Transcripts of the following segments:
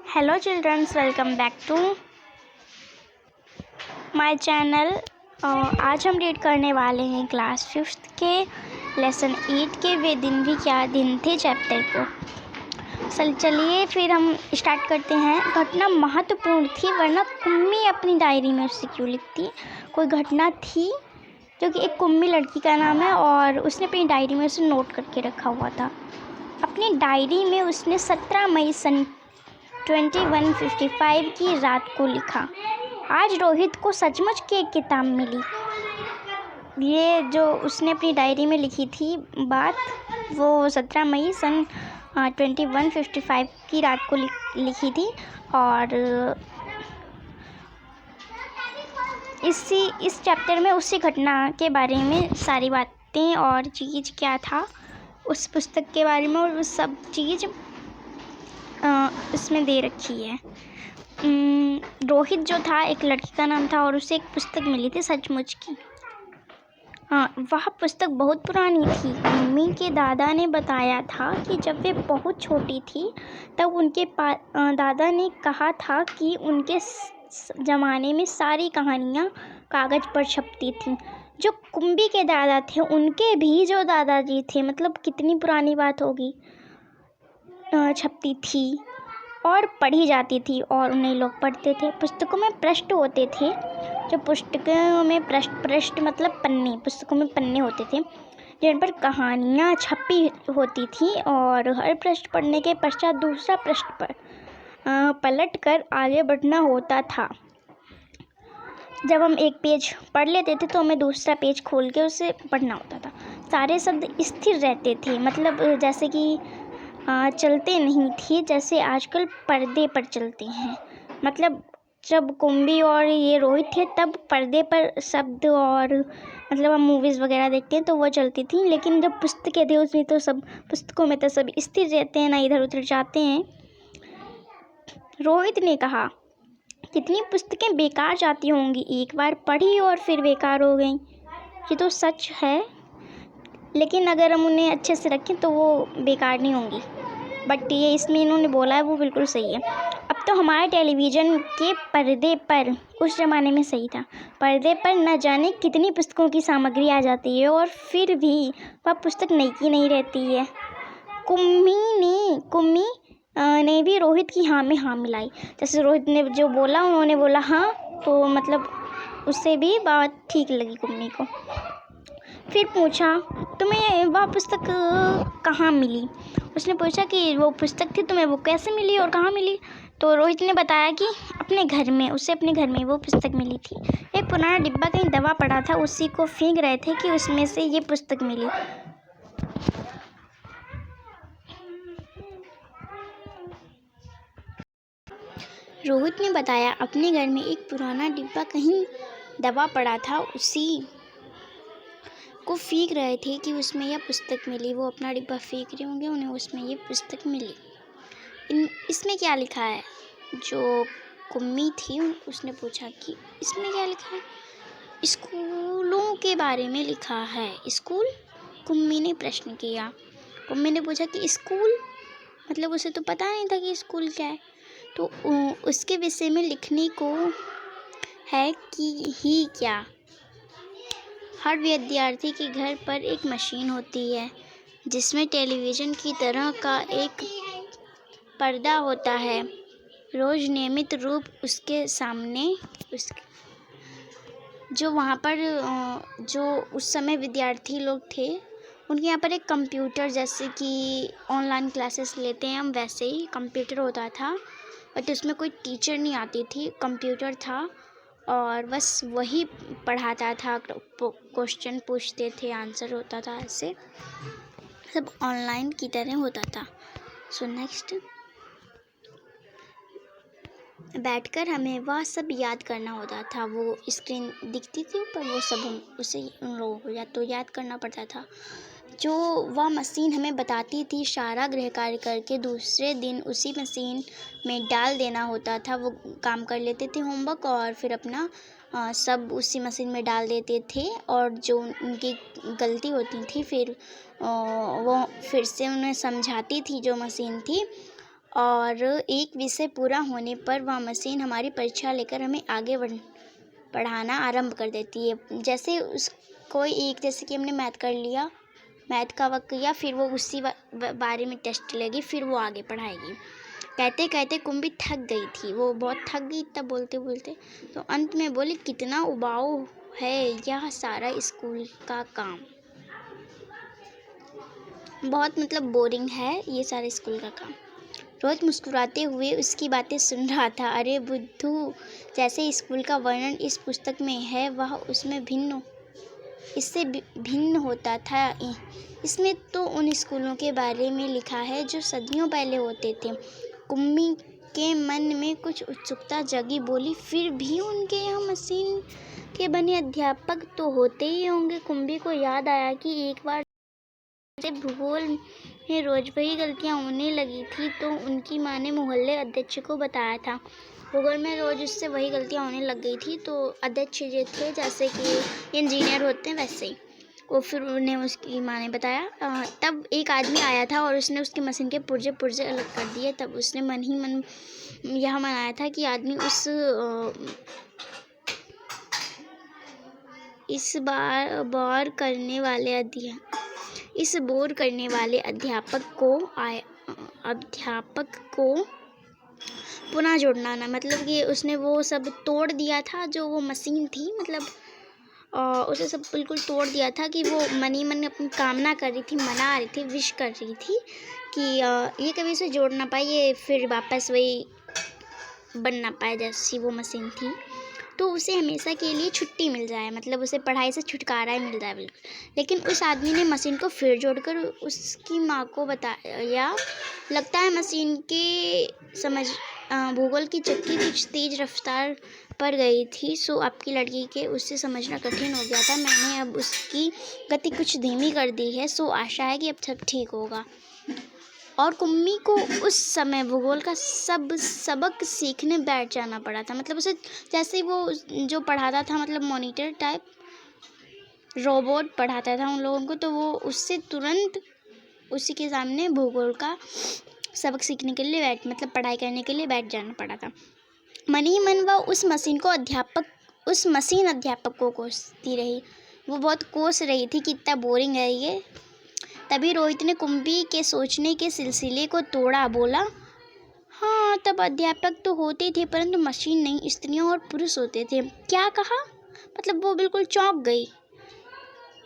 Hello childrens, welcome back to my channel. आज हम read करने वाले हैं क्लास 5th के लेसन 8 के वे दिन भी क्या दिन थे चैप्टर को। चलिए फिर हम स्टार्ट करते हैं। घटना महत्वपूर्ण थी, वरना कुम्मी अपनी डायरी में उससे क्यों लिखती। कोई घटना थी जो कि एक कुम्मी लड़की का नाम है और उसने अपनी डायरी में उसे नोट करके रखा हुआ था। अपनी डायरी में उसने 17 मई सन 2155 की रात को लिखा। आज रोहित को सचमुच की एक किताब मिली। ये जो उसने अपनी डायरी में लिखी थी बात, वो 17 मई सन 2155 की रात को लिखी थी। और इस चैप्टर में उसी घटना के बारे में सारी बातें और चीज़ क्या था उस पुस्तक के बारे में, और वो सब चीज़ इसमें दे रखी है। रोहित जो था एक लड़की का नाम था और उसे एक पुस्तक मिली थी सचमुच की। वह पुस्तक बहुत पुरानी थी। मम्मी के दादा ने बताया था कि जब वे बहुत छोटी थी तब उनके दादा ने कहा था कि उनके ज़माने में सारी कहानियाँ कागज़ पर छपती थीं। जो कुंबी के दादा थे उनके भी जो दादाजी थे, मतलब कितनी पुरानी बात होगी, छपती थी और पढ़ी जाती थी और उन्हें लोग पढ़ते थे। पुस्तकों में पृष्ठ होते थे। जो पुस्तकों में पृष्ठ मतलब पन्ने, पुस्तकों में पन्ने होते थे जिन पर कहानियाँ छपी होती थी, और हर पृष्ठ पढ़ने के पश्चात दूसरा पृष्ठ पर पलट कर आगे बढ़ना होता था। जब हम एक पेज पढ़ लेते थे तो हमें दूसरा पेज खोल के उसे पढ़ना होता था। सारे शब्द स्थिर रहते थे, मतलब जैसे कि चलते नहीं थे जैसे आजकल पर्दे पर चलते हैं। मतलब जब कुंबी और ये रोहित थे तब पर्दे पर शब्द, और मतलब हम मूवीज़ वगैरह देखते हैं तो वो चलती थी, लेकिन जब पुस्तकें थे उसमें तो सब पुस्तकों में तो सब स्थिर रहते हैं, ना इधर उधर जाते हैं। रोहित ने कहा, कितनी पुस्तकें बेकार जाती होंगी, एक बार पढ़ी और फिर बेकार हो गई। ये तो सच है, लेकिन अगर हम उन्हें अच्छे से रखें तो वो बेकार नहीं होंगी। बट ये इसमें इन्होंने बोला है वो बिल्कुल सही है। अब तो हमारे टेलीविज़न के पर्दे पर, उस ज़माने में सही था, पर्दे पर न जाने कितनी पुस्तकों की सामग्री आ जाती है और फिर भी वह पुस्तक नई की नहीं रहती है। कुम्मी ने भी रोहित की हाँ में हाँ मिलाई। जैसे रोहित ने जो बोला उन्होंने बोला हाँ, तो मतलब उससे भी बात ठीक लगी कुम्मी को। फिर पूछा, तुम्हें वह पुस्तक कहाँ मिली? उसने पूछा कि वो पुस्तक थी, तुम्हें वो कैसे मिली और कहाँ मिली? तो रोहित ने बताया कि अपने घर में, उसे अपने घर में वो पुस्तक मिली थी। एक पुराना डिब्बा कहीं दबा पड़ा था, उसी को फेंक रहे थे कि उसमें से ये पुस्तक मिली। रोहित ने बताया अपने घर में एक पुराना डिब्बा कहीं दबा पड़ा था, उसी को फेंक रहे थे कि उसमें यह पुस्तक मिली। वो अपना डिब्बा फेंक रहे होंगे, उन्हें उसमें ये पुस्तक मिली। इसमें क्या लिखा है? जो कुम्मी थी उसने पूछा कि इसमें क्या लिखा है? स्कूलों के बारे में लिखा है। स्कूल? कुम्मी ने प्रश्न किया। कुम्मी ने पूछा कि स्कूल मतलब उसे तो पता नहीं था कि स्कूल क्या है, तो उसके विषय में लिखने को है कि ही क्या। हर विद्यार्थी के घर पर एक मशीन होती है जिसमें टेलीविज़न की तरह का एक पर्दा होता है। रोज़ नियमित रूप उसके सामने जो वहाँ पर जो उस समय विद्यार्थी लोग थे उनके यहाँ पर एक कंप्यूटर, जैसे कि ऑनलाइन क्लासेस लेते हैं हम वैसे ही कंप्यूटर होता था, बट उसमें कोई टीचर नहीं आती थी, कंप्यूटर था और बस वही पढ़ाता था, क्वेश्चन पूछते थे, आंसर होता था, ऐसे सब ऑनलाइन की तरह होता था। सो नेक्स्ट, बैठकर हमें वह सब याद करना होता था। वो स्क्रीन दिखती थी ऊपर, वो सब हम उसे उन लोगों को तो याद करना पड़ता था। जो वह मशीन हमें बताती थी सारा गृह कार्य करके दूसरे दिन उसी मशीन में डाल देना होता था। वो काम कर लेते थे होमवर्क और फिर अपना सब उसी मशीन में डाल देते थे, और जो उनकी गलती होती थी फिर वो फिर से उन्हें समझाती थी जो मशीन थी, और एक विषय पूरा होने पर वह मशीन हमारी परीक्षा लेकर हमें आगे पढ़ाना आरंभ कर देती है। जैसे कोई एक, जैसे कि हमने मैथ कर लिया, मैथ का वक्त किया, फिर वो उसी बारे में टेस्ट लेगी, फिर वो आगे पढ़ाएगी। कहते कहते कुंभी थक गई थी, वो बहुत थक गई इतना बोलते बोलते, तो अंत में बोली, कितना उबाऊ है यह सारा स्कूल का काम, बहुत मतलब बोरिंग है ये सारा स्कूल का काम। रोहित मुस्कुराते हुए उसकी बातें सुन रहा था। अरे बुद्धू, जैसे स्कूल का वर्णन इस पुस्तक में है वह उसमें इससे भिन्न होता था। इसमें तो उन स्कूलों के बारे में लिखा है जो सदियों पहले होते थे। कुम्मी के मन में कुछ उत्सुकता जगी, बोली, फिर भी उनके यहाँ मशीन के बने अध्यापक तो होते ही होंगे। कुम्भी को याद आया कि एक बार भूगोल में रोज वही गलतियाँ होने लगी थी तो उनकी माँ ने मोहल्ले अध्यक्ष को बताया था। भूगोल में रोज उससे वही गलतियाँ होने लग गई थी तो अध्यक्ष जो थे, जैसे कि इंजीनियर होते हैं वैसे ही, वो फिर उन्हें उसकी माँ ने बताया। तब एक आदमी आया था और उसने उसकी मशीन के पुर्जे पुर्जे अलग कर दिए। तब उसने मन ही मन यह मनाया था कि आदमी इस बोर करने वाले अध्यापक को पुनः जोड़ना ना, मतलब कि उसने वो सब तोड़ दिया था जो वो मशीन थी, मतलब उसे सब बिल्कुल तोड़ दिया था कि वो मन ही मन अपनी कामना कर रही थी, मना रही थी, विश कर रही थी कि ये कभी उसे जोड़ ना पाए, ये फिर वापस वही बन ना पाए जैसी वो मशीन थी, तो उसे हमेशा के लिए छुट्टी मिल जाए, मतलब उसे पढ़ाई से छुटकारा ही मिल जाए बिल्कुल। लेकिन उस आदमी ने मशीन को फिर जोड़कर उसकी माँ को बताया। लगता है मशीन के भूगोल की चक्की कुछ तेज रफ्तार पर गई थी, सो आपकी लड़की के उससे समझना कठिन हो गया था। मैंने अब उसकी गति कुछ धीमी कर दी है, सो आशा है कि अब सब ठीक होगा। और कुम्मी को उस समय भूगोल का सबक सीखने बैठ जाना पड़ा था। मतलब उसे जैसे ही वो जो पढ़ाता था, मतलब मॉनिटर टाइप रोबोट पढ़ाता था उन लोगों को, तो वो उससे तुरंत उसी के सामने भूगोल का सबक सीखने के लिए मतलब पढ़ाई करने के लिए बैठ जाना पड़ा था। मन ही मन वह उस मशीन अध्यापक को कोसती रही। वो बहुत कोस रही थी कि इतना बोरिंग है ये। तभी रोहित ने कुंभी के सोचने के सिलसिले को तोड़ा, बोला, हाँ, तब अध्यापक तो होते थे परंतु मशीन नहीं, स्त्रियां और पुरुष होते थे। क्या कहा? मतलब वो बिल्कुल चौंक गई।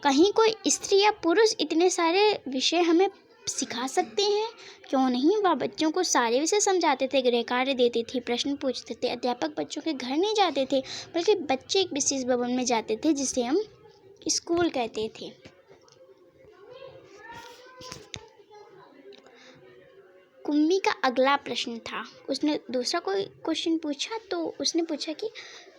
कहीं कोई स्त्री या पुरुष इतने सारे विषय हमें सिखा सकते हैं? क्यों नहीं? वह बच्चों को सारे विषय समझाते थे, गृह कार्य देते थे, प्रश्न पूछते थे। अध्यापक बच्चों के घर नहीं जाते थे, बल्कि बच्चे एक विशेष भवन में जाते थे जिसे हम स्कूल कहते थे। कुम्मी का अगला प्रश्न था। उसने दूसरा कोई क्वेश्चन पूछा, तो उसने पूछा कि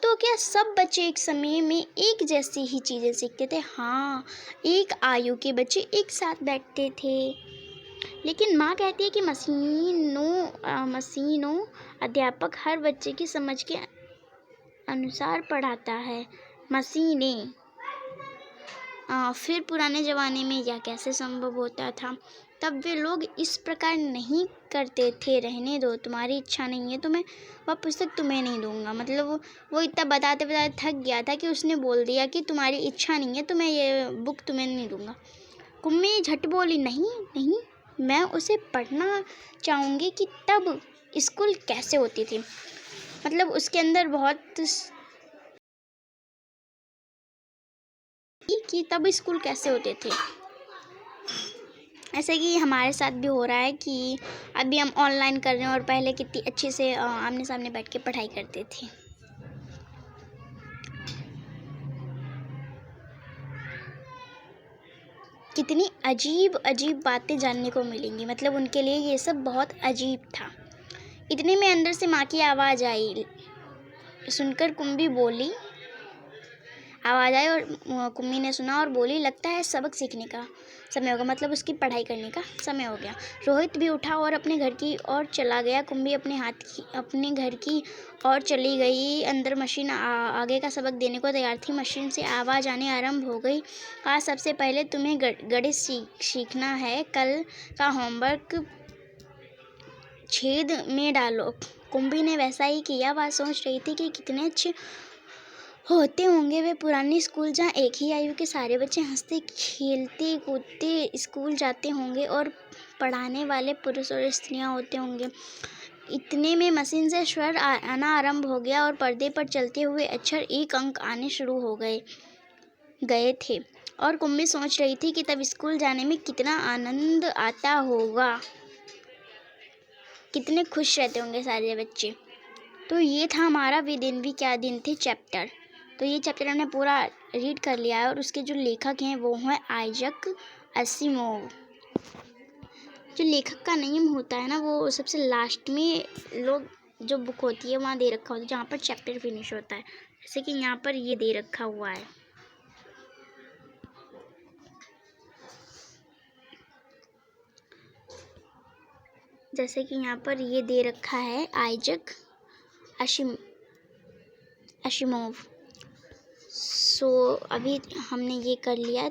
तो क्या सब बच्चे एक समय में एक जैसी ही चीज़ें सीखते थे? हाँ, एक आयु के बच्चे एक साथ बैठते थे। लेकिन माँ कहती है कि मशीनों अध्यापक हर बच्चे की समझ के अनुसार पढ़ाता है। मशीनें फिर पुराने ज़माने में यह कैसे संभव होता था? तब वे लोग इस प्रकार नहीं करते थे। रहने दो, तुम्हारी इच्छा नहीं है तो मैं वह पुस्तक तुम्हें नहीं दूंगा। मतलब वो इतना बताते बताते थक गया था कि उसने बोल दिया कि तुम्हारी इच्छा नहीं है तो मैं ये बुक तुम्हें नहीं दूंगा। कुम्मी झट बोली, नहीं नहीं, मैं उसे पढ़ना चाहूँगी कि तब स्कूल कैसे होती थी। मतलब उसके अंदर बहुत कि तब स्कूल कैसे होते थे। ऐसे कि हमारे साथ भी हो रहा है कि अभी हम ऑनलाइन कर रहे हैं और पहले कितनी अच्छे से आमने सामने बैठ के पढ़ाई करते थे। कितनी अजीब अजीब बातें जानने को मिलेंगी। मतलब उनके लिए ये सब बहुत अजीब था। इतने में अंदर से माँ की आवाज़ आई। सुनकर कुम्भी बोली, आवाज़ आई और कुम्मी ने सुना और बोली, लगता है सबक सीखने का समय होगा, मतलब उसकी पढ़ाई करने का समय हो गया। रोहित भी उठा और अपने घर की ओर चला गया। कुम्भी अपने घर की ओर चली गई। अंदर मशीन आगे का सबक देने को तैयार थी। मशीन से आवाज़ आने आरंभ हो गई। आज सबसे पहले तुम्हें गणित सीखना है। कल का होमवर्क छेद में डालो। कुंभी ने वैसा ही किया। वह सोच रही थी कि कितने अच्छे होते होंगे वे पुराने स्कूल, जहाँ एक ही आयु के सारे बच्चे हंसते खेलते कूदते स्कूल जाते होंगे और पढ़ाने वाले पुरुष और स्त्रियाँ होते होंगे। इतने में मशीन से स्वर आना आरंभ हो गया और पर्दे पर चलते हुए अक्षर एक अंक आने शुरू हो गए थे। और कुम्मी सोच रही थी कि तब स्कूल जाने में कितना आनंद आता होगा, कितने खुश रहते होंगे सारे बच्चे। तो ये था हमारा वे दिन भी क्या दिन थे चैप्टर। तो ये चैप्टर हमने पूरा रीड कर लिया है और उसके जो लेखक हैं वो हैं आइजक असिमोव। जो लेखक का नेम होता है ना, वो सबसे लास्ट में लोग जो बुक होती है वहाँ दे रखा होता है, जहाँ पर चैप्टर फिनिश होता है। जैसे कि यहाँ पर ये दे रखा हुआ है। जैसे कि यहाँ पर ये दे रखा है आइजक असिमोव। सो अभी हमने ये कर लिया।